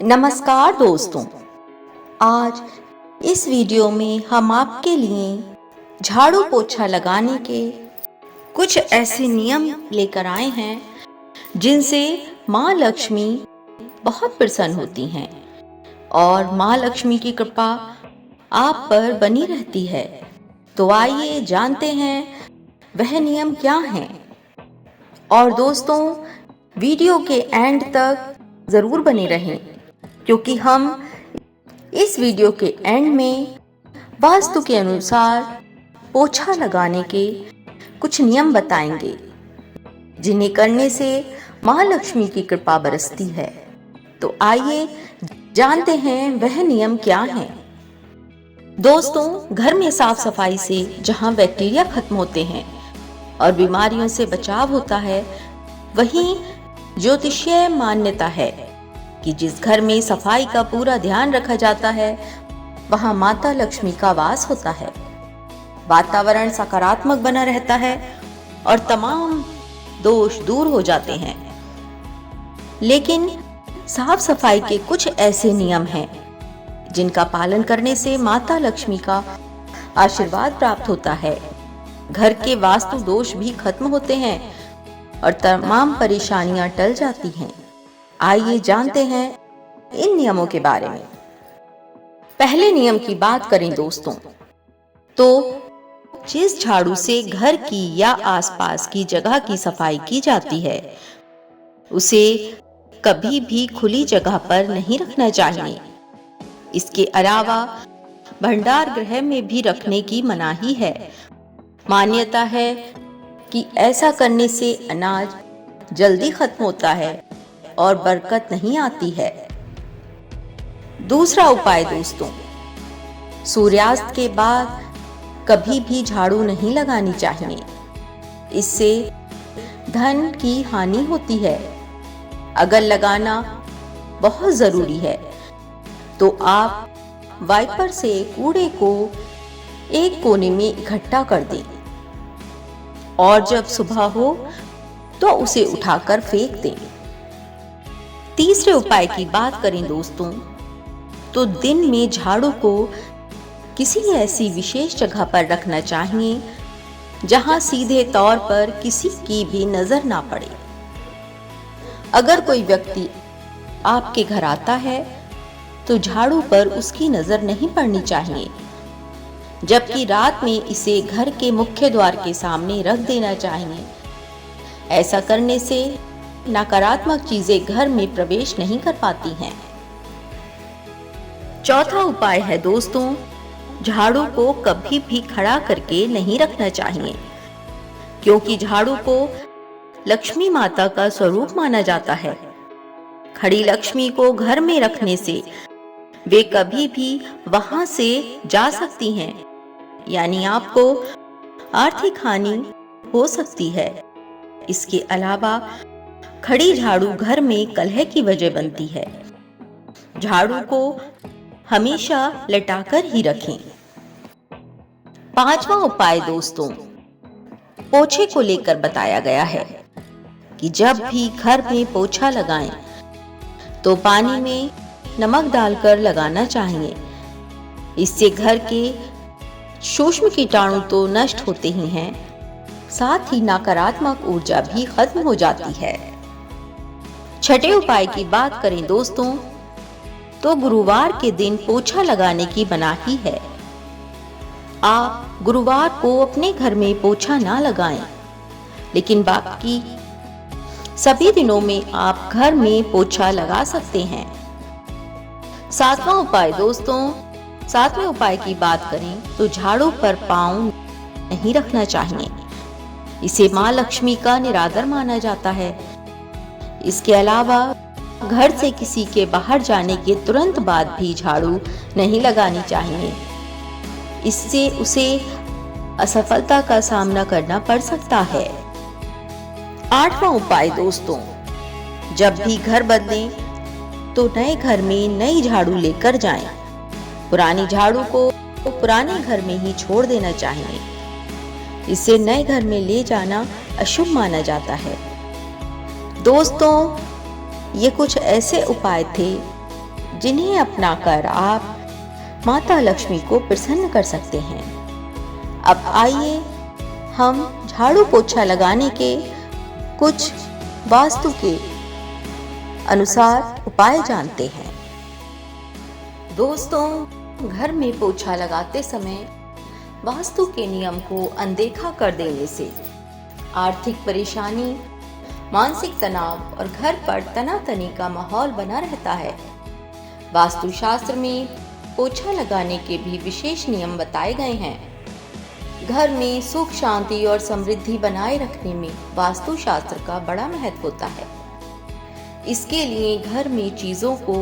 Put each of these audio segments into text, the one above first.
नमस्कार दोस्तों, आज इस वीडियो में हम आपके लिए झाड़ू पोछा लगाने के कुछ ऐसे नियम लेकर आए हैं जिनसे माँ लक्ष्मी बहुत प्रसन्न होती हैं और माँ लक्ष्मी की कृपा आप पर बनी रहती है। तो आइए जानते हैं वह नियम क्या हैं। और दोस्तों, वीडियो के एंड तक ज़रूर बने रहें क्योंकि हम इस वीडियो के एंड में वास्तु के अनुसार पोछा लगाने के कुछ नियम बताएंगे जिन्हें करने से माँ लक्ष्मी की कृपा बरसती है। तो आइए जानते हैं वह नियम क्या हैं। दोस्तों, घर में साफ सफाई से जहाँ बैक्टीरिया खत्म होते हैं और बीमारियों से बचाव होता है, वहीं ज्योतिषीय मान्यता है कि जिस घर में सफाई का पूरा ध्यान रखा जाता है वहां माता लक्ष्मी का वास होता है। वातावरण सकारात्मक बना रहता है और तमाम दोष दूर हो जाते हैं। लेकिन साफ सफाई के कुछ ऐसे नियम हैं जिनका पालन करने से माता लक्ष्मी का आशीर्वाद प्राप्त होता है, घर के वास्तु दोष भी खत्म होते हैं और तमाम परेशानियां टल जाती हैं। आइए जानते हैं इन नियमों के बारे में। पहले नियम की बात करें दोस्तों, तो जिस झाड़ू से घर की या आसपास की जगह की सफाई की जाती है उसे कभी भी खुली जगह पर नहीं रखना चाहिए। इसके अलावा भंडार गृह में भी रखने की मनाही है। मान्यता है कि ऐसा करने से अनाज जल्दी खत्म होता है और बरकत नहीं आती है। दूसरा उपाय दोस्तों, सूर्यास्त के बाद कभी भी झाड़ू नहीं लगानी चाहिए। इससे धन की हानि होती है। अगर लगाना बहुत जरूरी है तो आप वाइपर से कूड़े को एक कोने में इकट्ठा कर दें और जब सुबह हो तो उसे उठाकर फेंक दें। तीसरे उपाय की बात करें दोस्तों, तो दिन में झाड़ू को किसी ऐसी विशेष जगह पर रखना चाहिए जहां सीधे तौर पर किसी की भी नजर ना पड़े। अगर कोई व्यक्ति आपके घर आता है तो झाड़ू पर उसकी नजर नहीं पड़नी चाहिए, जबकि रात में इसे घर के मुख्य द्वार के सामने रख देना चाहिए। ऐसा करने से नकारात्मक चीजें घर में प्रवेश नहीं कर पाती हैं। चौथा उपाय है दोस्तों, झाड़ू को कभी भी खड़ा करके नहीं रखना चाहिए क्योंकि झाड़ू को लक्ष्मी माता का स्वरूप माना जाता है। खड़ी लक्ष्मी को घर में रखने से वे कभी भी वहां से जा सकती हैं, यानी आपको आर्थिक हानि हो सकती है। इसके अलावा खड़ी झाड़ू घर में कलह की वजह बनती है। झाड़ू को हमेशा लटाकर ही रखें। पांचवा उपाय दोस्तों, पोछे को लेकर बताया गया है कि जब भी घर में पोछा लगाएं तो पानी में नमक डालकर लगाना चाहिए। इससे घर के सूक्ष्म कीटाणु तो नष्ट होते ही हैं, साथ ही नकारात्मक ऊर्जा भी खत्म हो जाती है। छठे उपाय की बात करें दोस्तों, तो गुरुवार के दिन पोछा लगाने की मनाही है। आप गुरुवार को अपने घर में पोछा ना लगाएं, लेकिन बाकी सभी दिनों में आप घर में पोछा लगा सकते हैं। सातवां उपाय दोस्तों, सातवें उपाय की बात करें तो झाड़ू पर पांव नहीं रखना चाहिए। इसे माँ लक्ष्मी का निरादर माना जाता है। इसके अलावा घर से किसी के बाहर जाने के तुरंत बाद भी झाड़ू नहीं लगानी चाहिए। इससे उसे असफलता का सामना करना पड़ सकता है। आठवां उपाय दोस्तों, जब भी घर बदलें तो नए घर में नई झाड़ू लेकर जाएं। पुरानी झाड़ू को पुराने घर में ही छोड़ देना चाहिए। इसे नए घर में ले जाना अशुभ माना जाता है। दोस्तों, ये कुछ ऐसे उपाय थे जिन्हें अपनाकर आप माता लक्ष्मी को प्रसन्न कर सकते हैं। अब आइए हम झाड़ू पोछा लगाने के कुछ वास्तु के अनुसार उपाय जानते हैं। दोस्तों, घर में पोछा लगाते समय वास्तु के नियम को अनदेखा कर देने से आर्थिक परेशानी, मानसिक तनाव और घर पर तनातनी का माहौल बना रहता है। वास्तुशास्त्र में पोछा लगाने के भी विशेष नियम बताए गए हैं। घर में सुख, शांति और समृद्धि बनाए रखने में वास्तुशास्त्र का बड़ा महत्व होता है। इसके लिए घर में चीजों को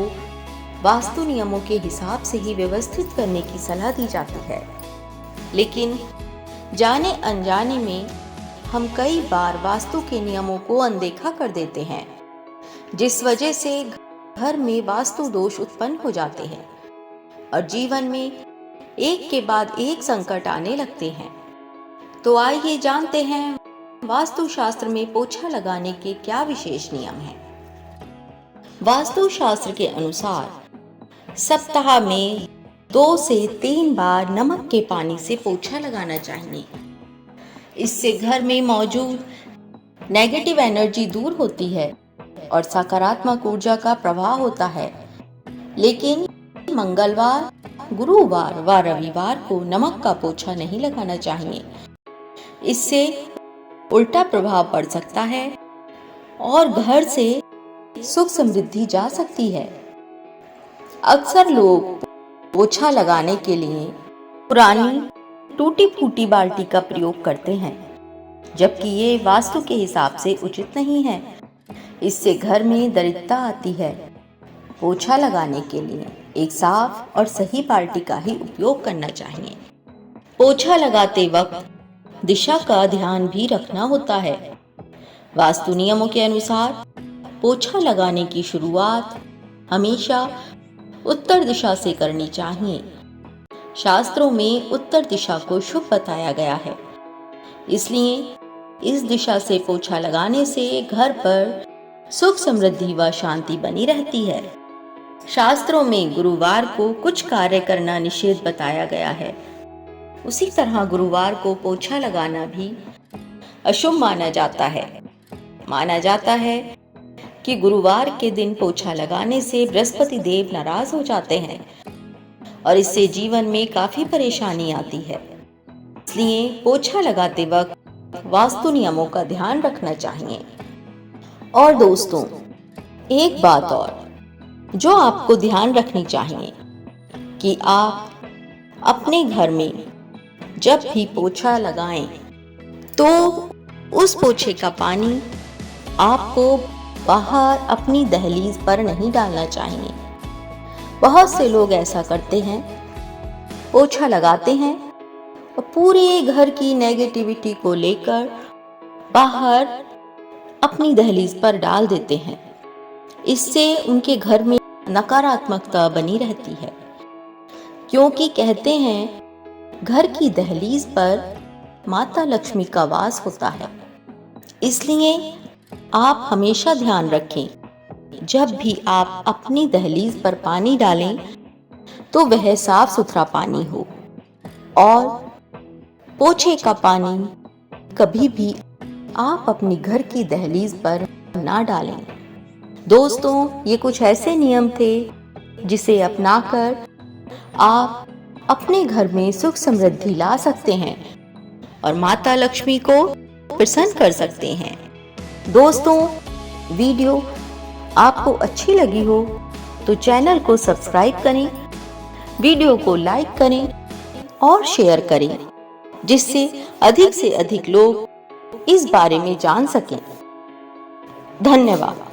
वास्तु नियमों के हिसाब से ही व्यवस्थित करने की सलाह दी जाती है। लेकिन जाने अनजाने में हम कई बार वास्तु के नियमों को अनदेखा कर देते हैं, जिस वजह से घर में वास्तु दोष उत्पन्न हो जाते हैं और जीवन में एक के बाद एक संकट आने लगते हैं। तो आइए जानते हैं वास्तुशास्त्र में पोछा लगाने के क्या विशेष नियम हैं। वास्तुशास्त्र के अनुसार सप्ताह में 2 से 3 बार नमक के पानी से पोछा लगाना चाहिए। इससे घर में मौजूद नेगेटिव एनर्जी दूर होती है और सकारात्मक ऊर्जा का प्रवाह होता है। लेकिन मंगलवार, गुरुवार व रविवार को नमक का पोछा नहीं लगाना चाहिए। इससे उल्टा प्रभाव पड़ सकता है और घर से सुख समृद्धि जा सकती है। अक्सर लोग पोछा लगाने के लिए पुरानी टूटी फूटी बाल्टी का प्रयोग करते हैं, जबकि ये वास्तु के हिसाब से उचित नहीं है। इससे घर में दरिद्रता आती है। पोछा लगाने के लिए एक साफ और सही बाल्टी का ही उपयोग करना चाहिए। पोछा लगाते वक्त दिशा का ध्यान भी रखना होता है। वास्तु नियमों के अनुसार पोछा लगाने की शुरुआत हमेशा उत्तर दिशा से करनी चाहिए। शास्त्रों में उत्तर दिशा को शुभ बताया गया है, इसलिए इस दिशा से पोछा लगाने से घर पर सुख, समृद्धि व शांति बनी रहती है। शास्त्रों में गुरुवार को कुछ कार्य करना निषेध बताया गया है। उसी तरह गुरुवार को पोछा लगाना भी अशुभ माना जाता है। माना जाता है कि गुरुवार के दिन पोछा लगाने से बृहस्पति देव नाराज हो जाते हैं और इससे जीवन में काफी परेशानी आती है। इसलिए पोछा लगाते वक्त वास्तु नियमों का ध्यान रखना चाहिए। और दोस्तों, एक बात और जो आपको ध्यान रखनी चाहिए कि आप अपने घर में जब भी पोछा लगाएं तो उस पोछे का पानी आपको बाहर अपनी दहलीज पर नहीं डालना चाहिए। बहुत से लोग ऐसा करते हैं, पोछा लगाते हैं और पूरे घर की नेगेटिविटी को लेकर बाहर अपनी दहलीज पर डाल देते हैं। इससे उनके घर में नकारात्मकता बनी रहती है, क्योंकि कहते हैं घर की दहलीज पर माता लक्ष्मी का वास होता है। इसलिए आप हमेशा ध्यान रखें, जब भी आप अपनी दहलीज पर पानी डालें तो वह साफ सुथरा पानी हो और पोछे का पानी कभी भी आप अपनी घर की दहलीज पर ना डालें। दोस्तों, ये कुछ ऐसे नियम थे जिसे अपनाकर आप अपने घर में सुख समृद्धि ला सकते हैं और माता लक्ष्मी को प्रसन्न कर सकते हैं। दोस्तों, वीडियो आपको अच्छी लगी हो तो चैनल को सब्सक्राइब करें, वीडियो को लाइक करें और शेयर करें, जिससे अधिक से अधिक लोग इस बारे में जान सकें। धन्यवाद।